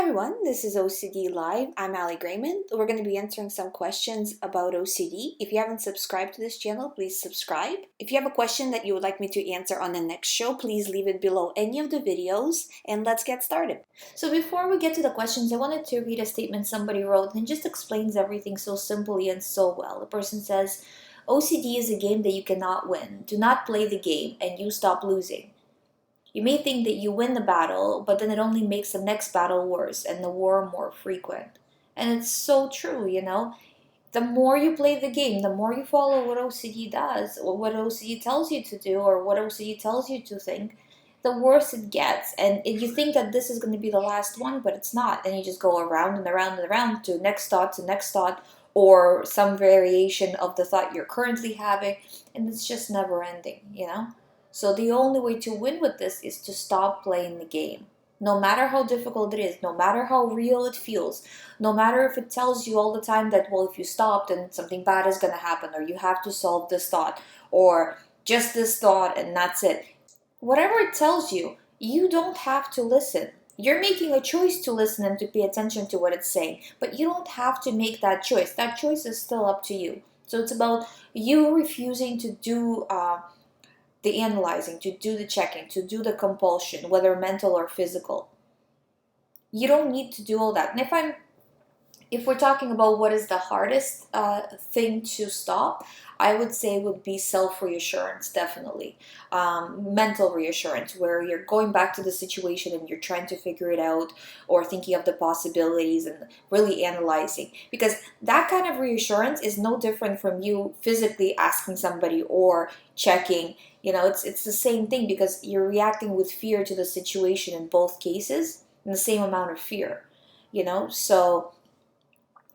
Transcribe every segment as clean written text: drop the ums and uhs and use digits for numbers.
everyone, this is OCD Live. I'm Ali Grayman. We're going to be answering some questions about OCD. If you haven't subscribed to this channel, please subscribe. If you have a question that you would like me to answer on the next show, please leave it below any of the videos and let's get started. So before we get to the questions, I wanted to read a statement somebody wrote and just explains everything so simply and so well. The person says, OCD is a game that you cannot win. Do not play the game and you stop losing. You may think that you win the battle, but then it only makes the next battle worse and the war more frequent. And it's so true, The more you play the game, the more you follow what OCD does, or what OCD tells you to do, or what OCD tells you to think, the worse it gets. And if you think that this is going to be the last one, but it's not. And you just go around and around and around to next thought, or some variation of the thought you're currently having. And it's just never ending. So the only way to win with this is to stop playing the game. No matter how difficult it is, no matter how real it feels, no matter if it tells you all the time that, well, if you stop, then something bad is going to happen, or you have to solve this thought, or just this thought, and that's it. Whatever it tells you, you don't have to listen. You're making a choice to listen and to pay attention to what it's saying, but you don't have to make that choice. That choice is still up to you. So it's about you refusing to do the analyzing, to do the checking, to do the compulsion, whether mental or physical. You don't need to do all that. And if we're talking about what is the hardest thing to stop, I would say would be self-reassurance, definitely. Mental reassurance, where you're going back to the situation and you're trying to figure it out, or thinking of the possibilities and really analyzing. Because that kind of reassurance is no different from you physically asking somebody or checking. It's the same thing, because you're reacting with fear to the situation in both cases, in the same amount of fear. So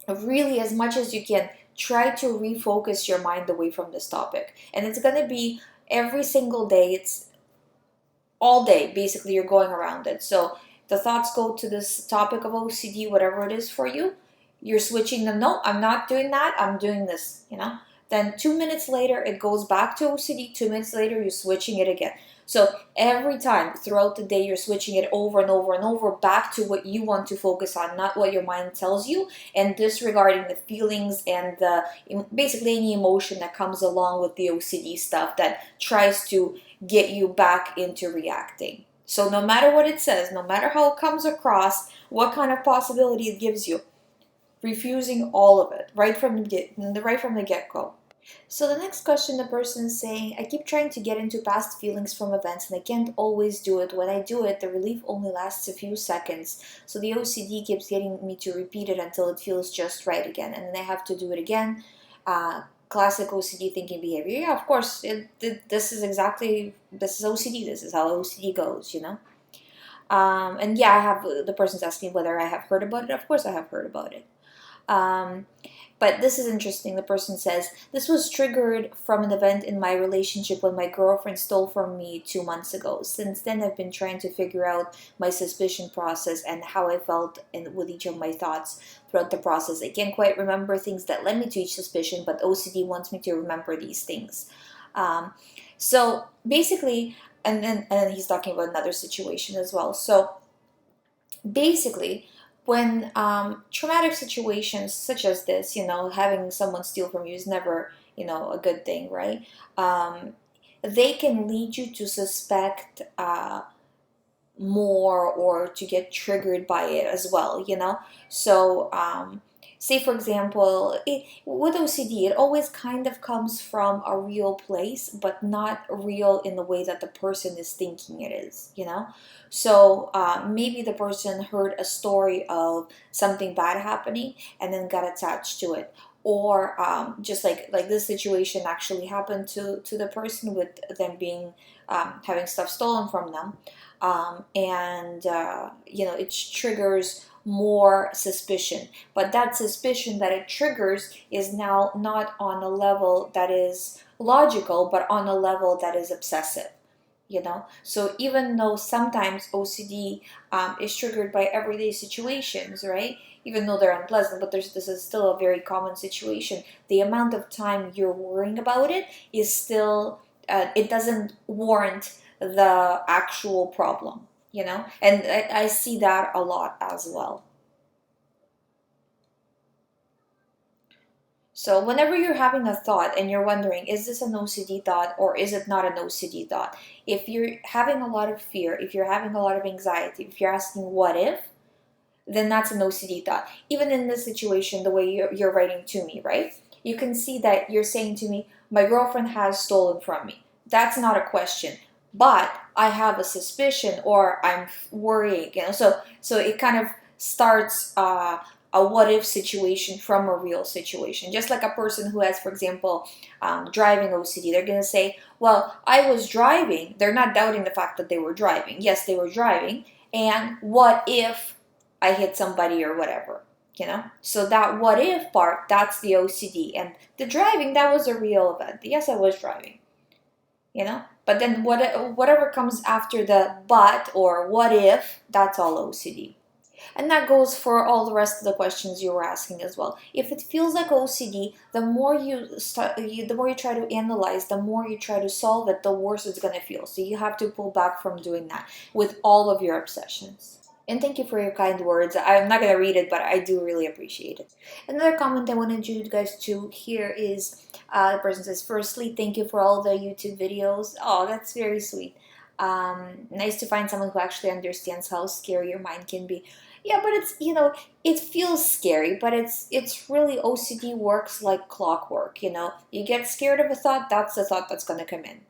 really, as much as you can, try to refocus your mind away from this topic. And it's going to be every single day. It's all day, basically, you're going around it. So the thoughts go to this topic of OCD, whatever it is for you. You're switching them. No, I'm not doing that. I'm doing this, Then 2 minutes later, it goes back to OCD. 2 minutes later, you're switching it again. So every time throughout the day, you're switching it over and over and over back to what you want to focus on, not what your mind tells you, and disregarding the feelings and basically any emotion that comes along with the OCD stuff that tries to get you back into reacting. So no matter what it says, no matter how it comes across, what kind of possibility it gives you, refusing all of it right from the get-go. So the next question, the person is saying, I keep trying to get into past feelings from events and I can't always do it. When I do it, the relief only lasts a few seconds. So the OCD keeps getting me to repeat it until it feels just right again. And then I have to do it again. Classic OCD thinking behavior. Yeah, of course, this is OCD. This is how OCD goes, And yeah, the person's asking whether I have heard about it. Of course I have heard about it. But this is interesting. The person says, this was triggered from an event in my relationship when my girlfriend stole from me 2 months ago. Since then, I've been trying to figure out my suspicion process and how I felt with each of my thoughts throughout the process. I can't quite remember things that led me to each suspicion, but OCD wants me to remember these things. So basically, and then he's talking about another situation as well. So basically, when traumatic situations such as this, having someone steal from you is never, a good thing, right? They can lead you to suspect more or to get triggered by it as well, So say, for example, with OCD, it always kind of comes from a real place, but not real in the way that the person is thinking it is, So maybe the person heard a story of something bad happening and then got attached to it. Or just like this situation actually happened to the person with them being having stuff stolen from them. It triggers more suspicion, but that suspicion that it triggers is now not on a level that is logical, but on a level that is obsessive. So even though sometimes OCD is triggered by everyday situations, right? Even though they're unpleasant, but this is still a very common situation. The amount of time you're worrying about it is still, it doesn't warrant the actual problem. And I see that a lot as well. So whenever you're having a thought and you're wondering, is this an OCD thought or is it not an OCD thought? If you're having a lot of fear, if you're having a lot of anxiety, if you're asking what if, then that's an OCD thought. Even in this situation, the way you're writing to me, right? You can see that you're saying to me, my girlfriend has stolen from me. That's not a question, but I have a suspicion or I'm worrying. So it kind of starts a what if situation from a real situation. Just like a person who has, for example, driving OCD, they're going to say, well, I was driving. They're not doubting the fact that they were driving. Yes, they were driving. And what if I hit somebody or whatever? So that what if part, that's the OCD. And the driving, that was a real event. Yes, I was driving. But then whatever comes after the but or what if, that's all OCD. And that goes for all the rest of the questions you were asking as well. If it feels like OCD, the more you try to analyze, the more you try to solve it, the worse it's going to feel. So you have to pull back from doing that with all of your obsessions. And thank you for your kind words. I'm not going to read it, but I do really appreciate it. Another comment I wanted you guys to hear is the person says, firstly, thank you for all the YouTube videos. Oh, that's very sweet. Nice to find someone who actually understands how scary your mind can be. Yeah, but it's, it feels scary, but it's really OCD works like clockwork, You get scared of a thought, that's the thought that's going to come in,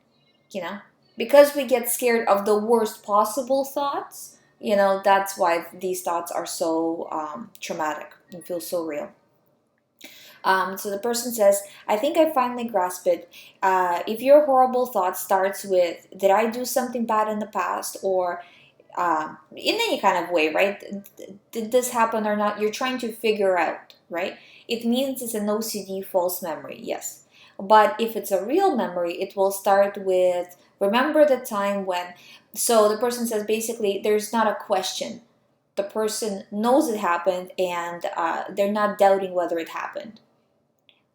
you know? Because we get scared of the worst possible thoughts, that's why these thoughts are so traumatic and feel so real. So the person says, I think I finally grasped it. If your horrible thought starts with, did I do something bad in the past? Or in any kind of way, right? Did this happen or not? You're trying to figure out, right? It means it's an OCD false memory, yes. But if it's a real memory, it will start with, remember the time when. So the person says basically there's not a question. The person knows it happened and they're not doubting whether it happened.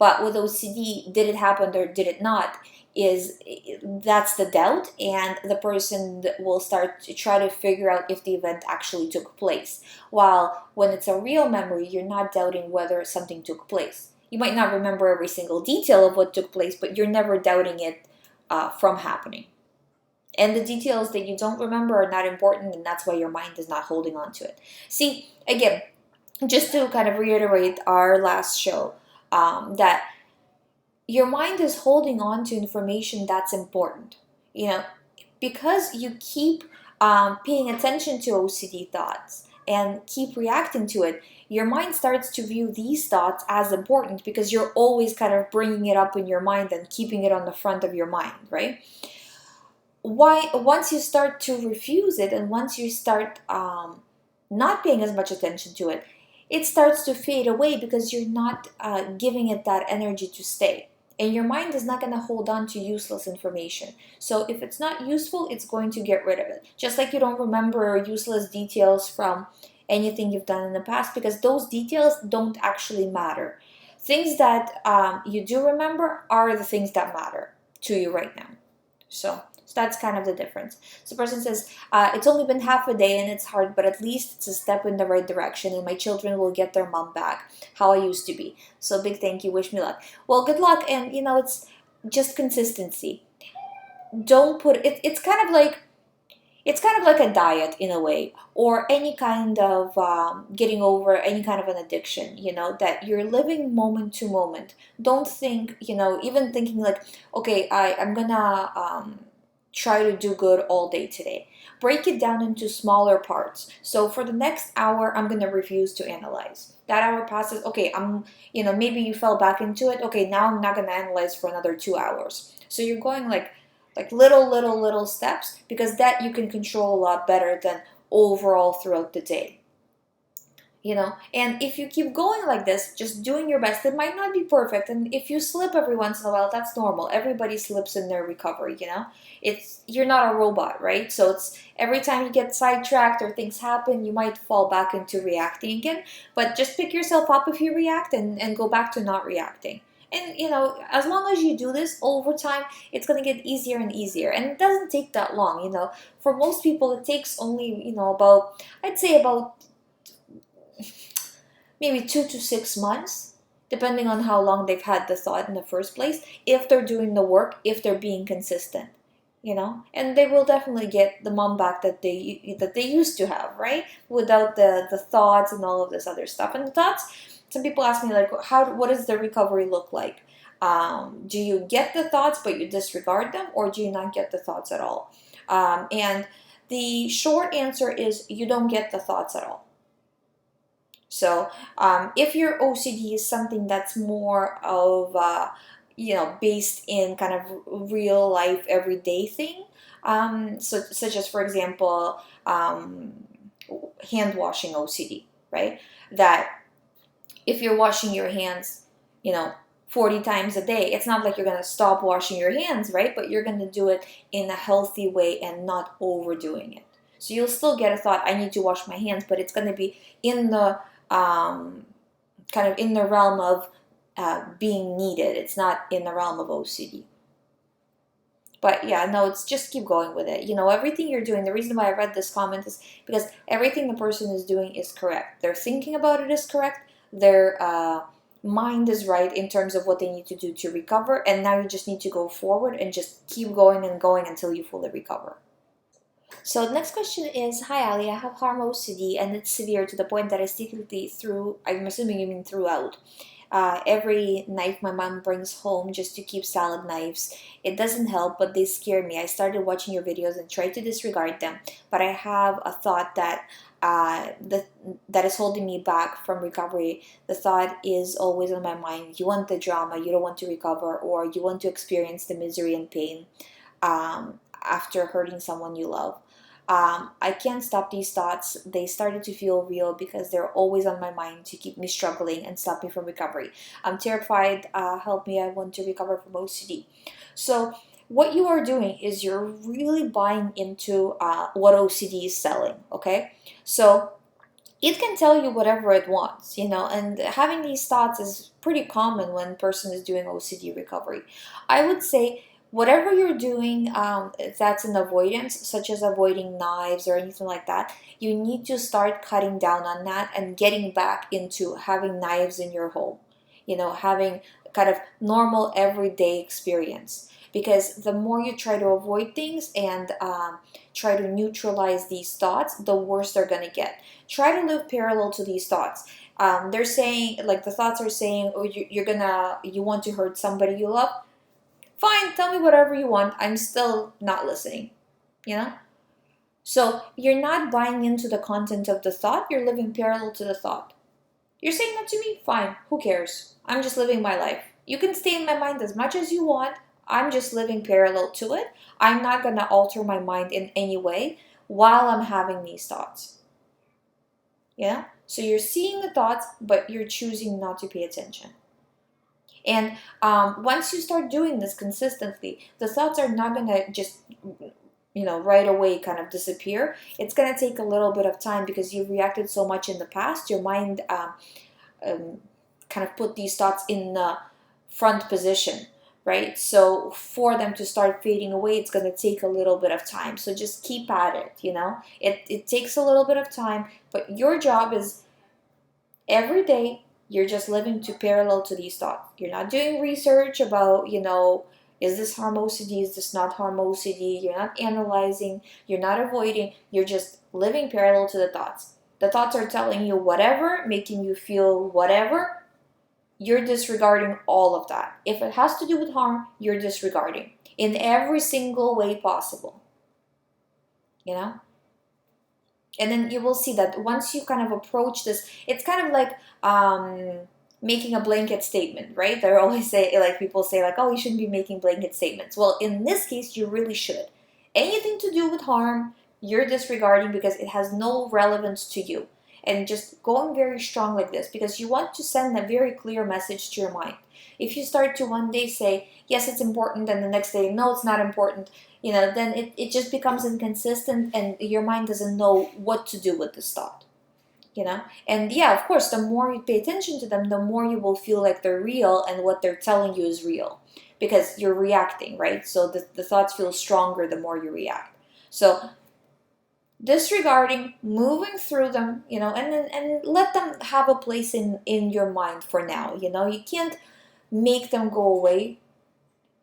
But with OCD, did it happen or did it not? That's the doubt, and the person will start to try to figure out if the event actually took place. While when it's a real memory, you're not doubting whether something took place. You might not remember every single detail of what took place, but you're never doubting it from happening. And the details that you don't remember are not important, and that's why your mind is not holding on to it. See, again, just to kind of reiterate our last show, that your mind is holding on to information that's important. Because you keep paying attention to OCD thoughts and keep reacting to it, your mind starts to view these thoughts as important because you're always kind of bringing it up in your mind and keeping it on the front of your mind, right? Once you start to refuse it and once you start not paying as much attention to it, it starts to fade away because you're not giving it that energy to stay. And your mind is not going to hold on to useless information. So if it's not useful, it's going to get rid of it. Just like you don't remember useless details from anything you've done in the past because those details don't actually matter. Things that you do remember are the things that matter to you right now. So that's kind of the difference. So the person says, it's only been half a day and it's hard, but at least it's a step in the right direction and my children will get their mom back, how I used to be. So big thank you, wish me luck. Well, good luck, and it's just consistency. Don't put it, it's kind of like a diet in a way, or any kind of getting over any kind of an addiction, that you're living moment to moment. Don't think, even thinking like, okay, I'm gonna try to do good all day today. Break it down into smaller parts. So for the next hour, I'm going to refuse to analyze. That hour passes, okay, maybe you fell back into it. Okay, now I'm not going to analyze for another 2 hours. So you're going like little steps, because that you can control a lot better than overall throughout the day. And if you keep going like this, just doing your best, it might not be perfect, and if you slip every once in a while, that's normal. Everybody slips in their recovery. You're not a robot, right? So it's every time you get sidetracked or things happen, you might fall back into reacting again, but just pick yourself up if you react and go back to not reacting. And as long as you do this over time, it's going to get easier and easier. And it doesn't take that long. For most people, it takes only, about, I'd say about maybe 2 to 6 months, depending on how long they've had the thought in the first place, if they're doing the work, if they're being consistent. And they will definitely get the mom back that they used to have, right? Without the thoughts and all of this other stuff. And the thoughts, some people ask me, like, what does the recovery look like? Do you get the thoughts but you disregard them, or do you not get the thoughts at all? And the short answer is you don't get the thoughts at all. So if your OCD is something that's more of based in kind of real life everyday thing, such as, for example, hand washing OCD, right? That if you're washing your hands 40 times a day, it's not like you're going to stop washing your hands, right? But you're going to do it in a healthy way and not overdoing it. So you'll still get a thought, I need to wash my hands, but it's going to be in the kind of in the realm of being needed. It's not in the realm of OCD. But yeah, no, it's just keep going with it. Everything you're doing, the reason why I read this comment is because everything the person is doing is correct. Their thinking about it is correct. Their mind is right in terms of what they need to do to recover. And now you just need to go forward and just keep going and going until you fully recover. So the next question is, hi Ali, I have harm OCD and it's severe to the point that I secretly I'm assuming you mean throughout, every knife my mom brings home just to keep salad knives. It doesn't help, but they scare me. I started watching your videos and tried to disregard them, but I have a thought that that is holding me back from recovery. The thought is always on my mind. You want the drama, you don't want to recover, or you want to experience the misery and pain after hurting someone you love. I can't stop these thoughts. They started to feel real because they're always on my mind to keep me struggling and stop me from recovery. I'm terrified. Help me. I want to recover from OCD. So what you are doing is you're really buying into what OCD is selling, okay? So it can tell you whatever it wants, and having these thoughts is pretty common when a person is doing OCD recovery. I would say whatever you're doing that's an avoidance, such as avoiding knives or anything like that, you need to start cutting down on that and getting back into having knives in your home, having kind of normal everyday experience. Because the more you try to avoid things and try to neutralize these thoughts, the worse they're going to get. Try to live parallel to these thoughts. They're saying, like, the thoughts are saying, oh, you want to hurt somebody you love. Fine, tell me whatever you want. I'm still not listening. So you're not buying into the content of the thought. You're living parallel to the thought. You're saying that to me? Fine. Who cares? I'm just living my life. You can stay in my mind as much as you want. I'm just living parallel to it. I'm not going to alter my mind in any way while I'm having these thoughts. So you're seeing the thoughts, but you're choosing not to pay attention. And once you start doing this consistently, the thoughts are not going to just, right away kind of disappear. It's going to take a little bit of time because you've reacted so much in the past. Your mind kind of put these thoughts in the front position, right? So for them to start fading away, it's going to take a little bit of time. So just keep at it, It takes a little bit of time, but your job is every day, you're just living to parallel to these thoughts. You're not doing research about, is this harm OCD? Is this not harm OCD? You're not analyzing. You're not avoiding. You're just living parallel to the thoughts. The thoughts are telling you whatever, making you feel whatever. You're disregarding all of that. If it has to do with harm, you're disregarding in every single way possible. And then you will see that once you kind of approach this, it's kind of like making a blanket statement, right? They always say, like, people say, like, oh, you shouldn't be making blanket statements. Well, in this case, you really should. Anything to do with harm, you're disregarding because it has no relevance to you. And just going very strong like this because you want to send a very clear message to your mind. If you start to one day say, yes, it's important, and the next day, no, it's not important, then it just becomes inconsistent and your mind doesn't know what to do with this thought. And yeah, of course, the more you pay attention to them, the more you will feel like they're real and what they're telling you is real, because you're reacting, right? So the thoughts feel stronger the more you react. So disregarding, moving through them, and let them have a place in your mind for now. You can't make them go away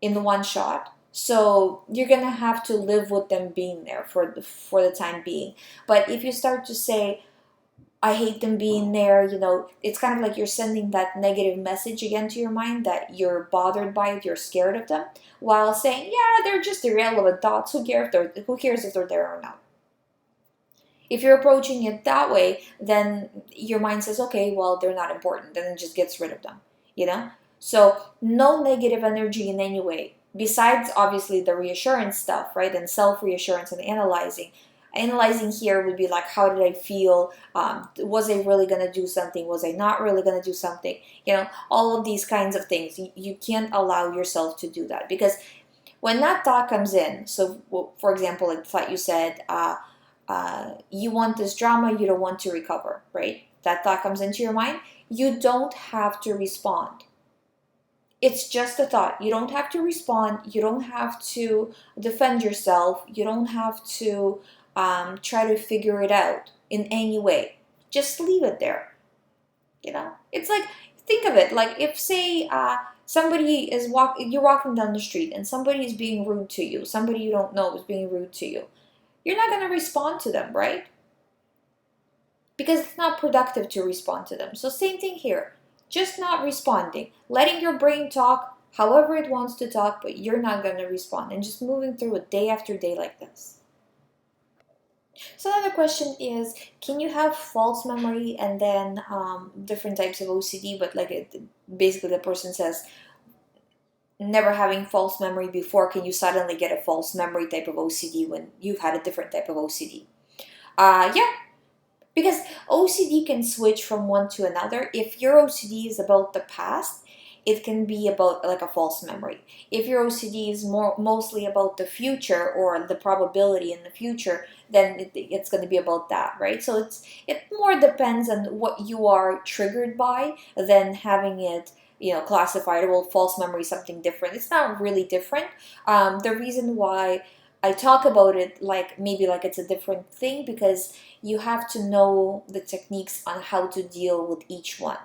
in one shot. So you're gonna have to live with them being there for the time being. But if you start to say, I hate them being there, it's kind of like you're sending that negative message again to your mind that you're bothered by it, you're scared of them, while saying, yeah, they're just irrelevant thoughts. Who cares if they're there or not? If you're approaching it that way, then your mind says, okay, well, they're not important. Then it just gets rid of them, So no negative energy in any way. Besides, obviously, the reassurance stuff, right? And self-reassurance and analyzing. Analyzing here would be like, how did I feel? Was I really going to do something? Was I not really going to do something? All of these kinds of things. You can't allow yourself to do that. Because when that thought comes in, so for example, like the thought you said, you want this drama, you don't want to recover, right? That thought comes into your mind. You don't have to respond. It's just a thought. You don't have to respond. You don't have to defend yourself. You don't have to try to figure it out in any way. Just leave it there. It's like, think of it like if, say, somebody is you're walking down the street and somebody is being rude to you. Somebody you don't know is being rude to you. You're not going to respond to them, right? Because it's not productive to respond to them. So same thing here. Just not responding. Letting your brain talk however it wants to talk, but you're not going to respond. And just moving through it day after day like this. So another question is, can you have false memory and then different types of OCD, but basically the person says, never having false memory before, can you suddenly get a false memory type of OCD when you've had a different type of OCD? Yeah, because OCD can switch from one to another. If your OCD is about the past, it can be about like a false memory. If your OCD is mostly about the future or the probability in the future, then it's going to be about that, right? So it more depends on what you are triggered by than having it classified. Well, false memory is something different. It's not really different. The reason why I talk about it maybe like it's a different thing, because you have to know the techniques on how to deal with each one,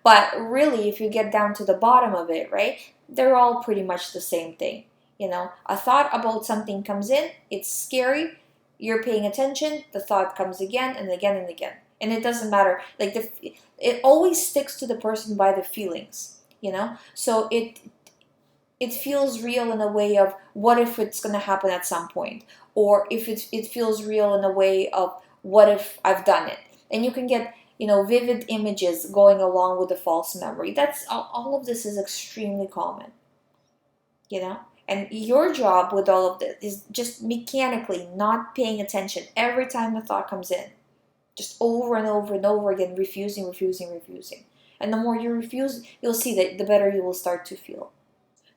But really, if you get down to the bottom of it, right, they're all pretty much the same thing. A thought about something comes in, it's scary, you're paying attention, the thought comes again and again and again. And it doesn't matter, it always sticks to the person by the feelings, So it feels real in a way of, what if it's going to happen at some point? Or if it feels real in a way of, what if I've done it? And you can get, vivid images going along with the false memory. That's all of this is extremely common, And your job with all of this is just mechanically not paying attention every time the thought comes in. Just over and over and over again, refusing. And the more you refuse, you'll see that the better you will start to feel.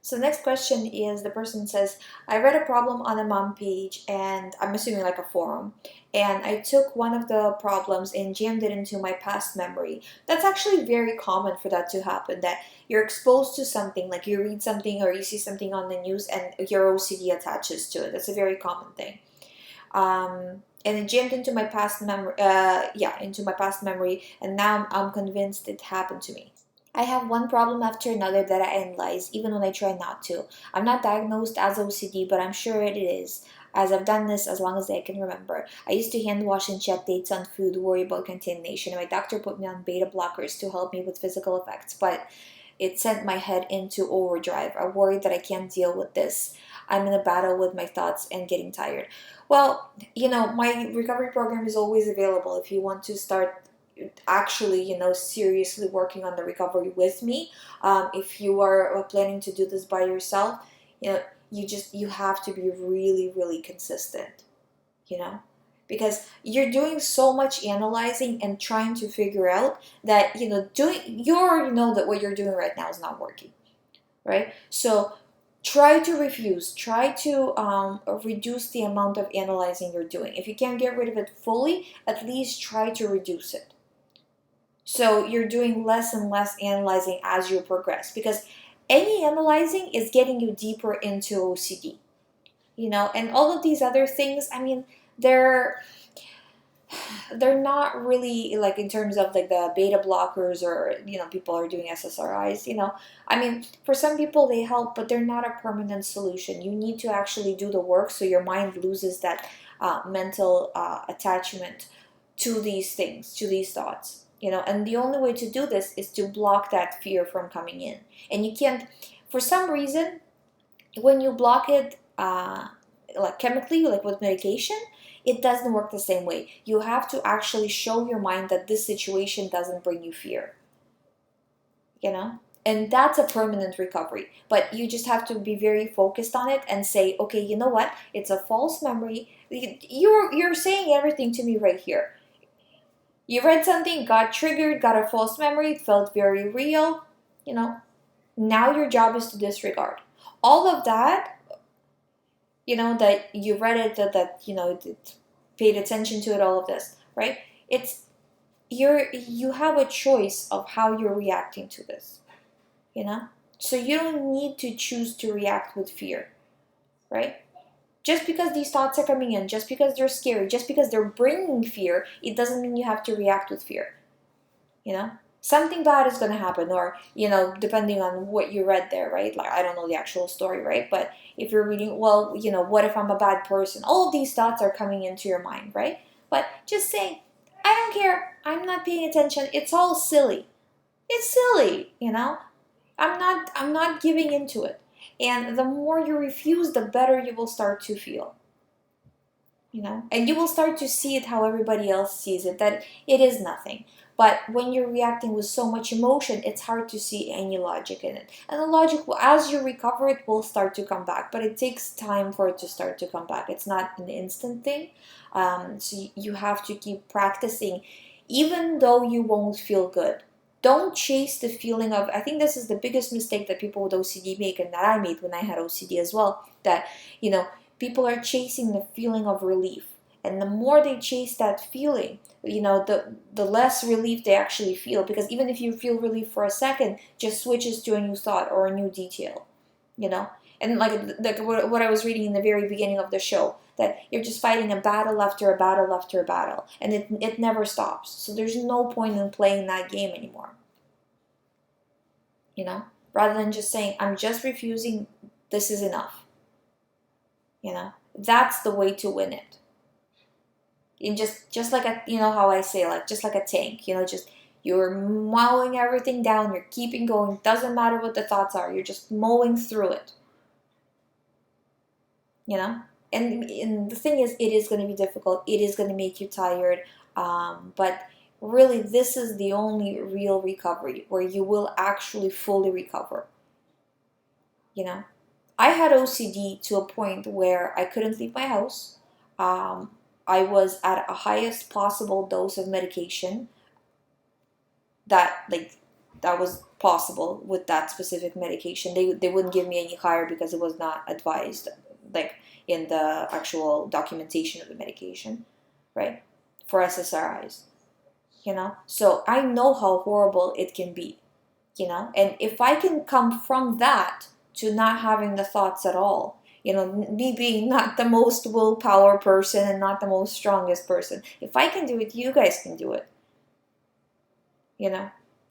So the next question is, the person says, I read a problem on a mom page, and I'm assuming like a forum, and I took one of the problems and jammed it into my past memory. That's actually very common for that to happen, that you're exposed to something, like you read something or you see something on the news and your OCD attaches to it. That's a very common thing. And it jammed into my past memory, into my past memory, and now I'm convinced it happened to me. I have one problem after another that I analyze, even when I try not to. I'm not diagnosed as OCD, but I'm sure it is, as I've done this as long as I can remember. I used to hand wash and check dates on food, worry about contamination, and my doctor put me on beta blockers to help me with physical effects, but it sent my head into overdrive. I worry that I can't deal with this. I'm in a battle with my thoughts and getting tired. Well, my recovery program is always available if you want to start actually, seriously working on the recovery with me. If you are planning to do this by yourself, you have to be really, really consistent, because you're doing so much analyzing and trying to figure out that, you already know that what you're doing right now is not working, right? So Try to refuse. Try to reduce the amount of analyzing you're doing. If you can't get rid of it fully, at least try to reduce it. So you're doing less and less analyzing as you progress, because any analyzing is getting you deeper into OCD, and all of these other things. I mean, they're they're not really, like, in terms of like the beta blockers, or people are doing SSRIs. I mean, for some people they help, but they're not a permanent solution. You need to actually do the work so your mind loses that mental attachment to these things, to these thoughts. And the only way to do this is to block that fear from coming in. And you can't, for some reason, when you block it like chemically, like with medication, it doesn't work the same way. You have to actually show your mind that this situation doesn't bring you fear, and that's a permanent recovery. But you just have to be very focused on it and say, okay, you know what, it's a false memory. You're saying everything to me right here. You read something, got triggered, got a false memory, it felt very real. Now your job is to disregard all of that. That you read it, that it paid attention to it, all of this, right? It's you have a choice of how you're reacting to this, so you don't need to choose to react with fear, right? Just because these thoughts are coming in, just because they're scary, just because they're bringing fear, it doesn't mean you have to react with fear. Something bad is going to happen, or depending on what you read there, right? Like, I don't know the actual story, right? But if you're reading, well, what if I'm a bad person? All of these thoughts are coming into your mind, right? But just saying, I don't care, I'm not paying attention, it's all silly. It's silly. I'm not giving into it. And the more you refuse, the better you will start to feel. And you will start to see it how everybody else sees it, that it is nothing. But when you're reacting with so much emotion, it's hard to see any logic in it. And the logic, as you recover, it will start to come back. But it takes time for it to start to come back. It's not an instant thing. So you have to keep practicing, even though you won't feel good. Don't chase the feeling of, I think this is the biggest mistake that people with OCD make, and that I made when I had OCD as well, that, people are chasing the feeling of relief. And the more they chase that feeling, the less relief they actually feel. Because even if you feel relief for a second, just switches to a new thought or a new detail, And like what I was reading in the very beginning of the show, that you're just fighting a battle after a battle after a battle, and it never stops. So there's no point in playing that game anymore. Rather than just saying, I'm just refusing, this is enough. That's the way to win it. And just like how I say, like, just like a tank, just you're mowing everything down, you're keeping going, doesn't matter what the thoughts are, you're just mowing through it. And the thing is, it is going to be difficult, it is going to make you tired, but really this is the only real recovery where you will actually fully recover. I had OCD to a point where I couldn't leave my house. I was at a highest possible dose of medication that was possible with that specific medication. They wouldn't give me any higher because it was not advised, like, in the actual documentation of the medication, right? For SSRIs, So I know how horrible it can be, And if I can come from that to not having the thoughts at all, me being not the most willpower person and not the most strongest person, if I can do it, you guys can do it.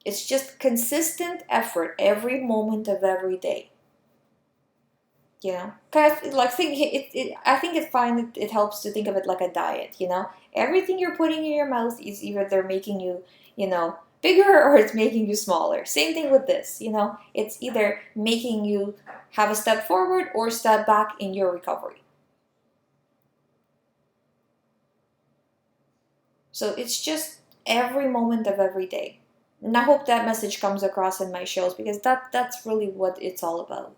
It's just consistent effort every moment of every day. Kind of like I think it's fine. It helps to think of it like a diet. Everything you're putting in your mouth is either they're making you, bigger, or it's making you smaller. Same thing with this. It's either making you have a step forward or step back in your recovery. So it's just every moment of every day. And I hope that message comes across in my shows, because that's really what it's all about.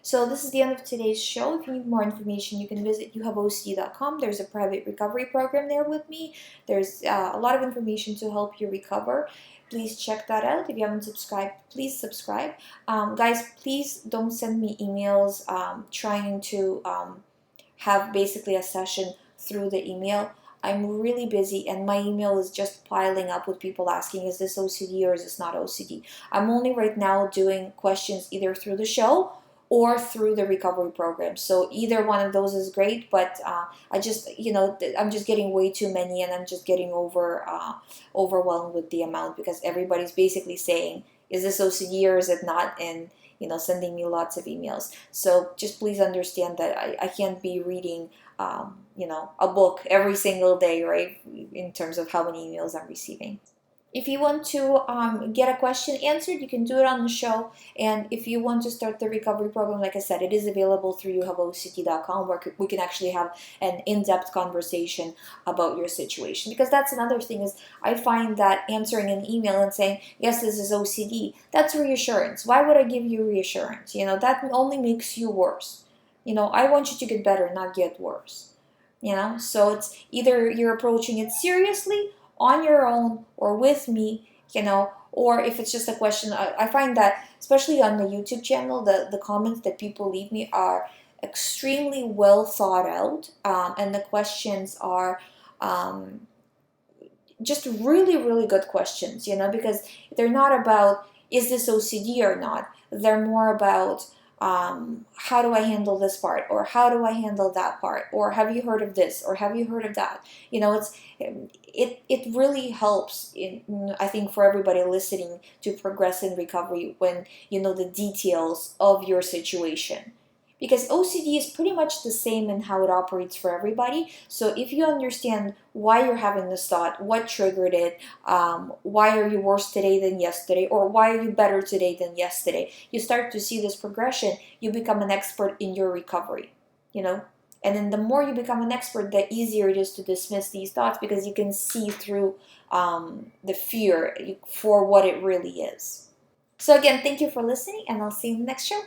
So this is the end of today's show. If you need more information, you can visit youhaveocd.com. There's a private recovery program there with me. There's a lot of information to help you recover. Please check that out. If you haven't subscribed, please subscribe. Guys, please don't send me emails trying to have basically a session through the email. I'm really busy and my email is just piling up with people asking, is this OCD or is this not OCD? I'm only right now doing questions either through the show or through the recovery program. So either one of those is great, but I just, I'm just getting way too many and I'm just getting overwhelmed with the amount because everybody's basically saying, is this OCD or is it not? And sending me lots of emails. So just please understand that I can't be reading, a book every single day, right? In terms of how many emails I'm receiving. If you want to get a question answered, you can do it on the show. And if you want to start the recovery program, like I said, it is available through youhaveocd.com where we can actually have an in-depth conversation about your situation. Because that's another thing is I find that answering an email and saying, yes, this is OCD, that's reassurance. Why would I give you reassurance? That only makes you worse. I want you to get better, not get worse. So it's either you're approaching it seriously on your own or with me, or if it's just a question. I find that especially on the YouTube channel, the comments that people leave me are extremely well thought out, and the questions are just really, really good questions, because they're not about, is this OCD or not? They're more about, how do I handle this part, or how do I handle that part, or have you heard of this, or have you heard of that? It really helps, I think, for everybody listening to progress in recovery when you know the details of your situation. Because OCD is pretty much the same in how it operates for everybody. So if you understand why you're having this thought, what triggered it, why are you worse today than yesterday, or why are you better today than yesterday, you start to see this progression. You become an expert in your recovery, And then the more you become an expert, the easier it is to dismiss these thoughts because you can see through the fear for what it really is. So again, thank you for listening, and I'll see you in the next show.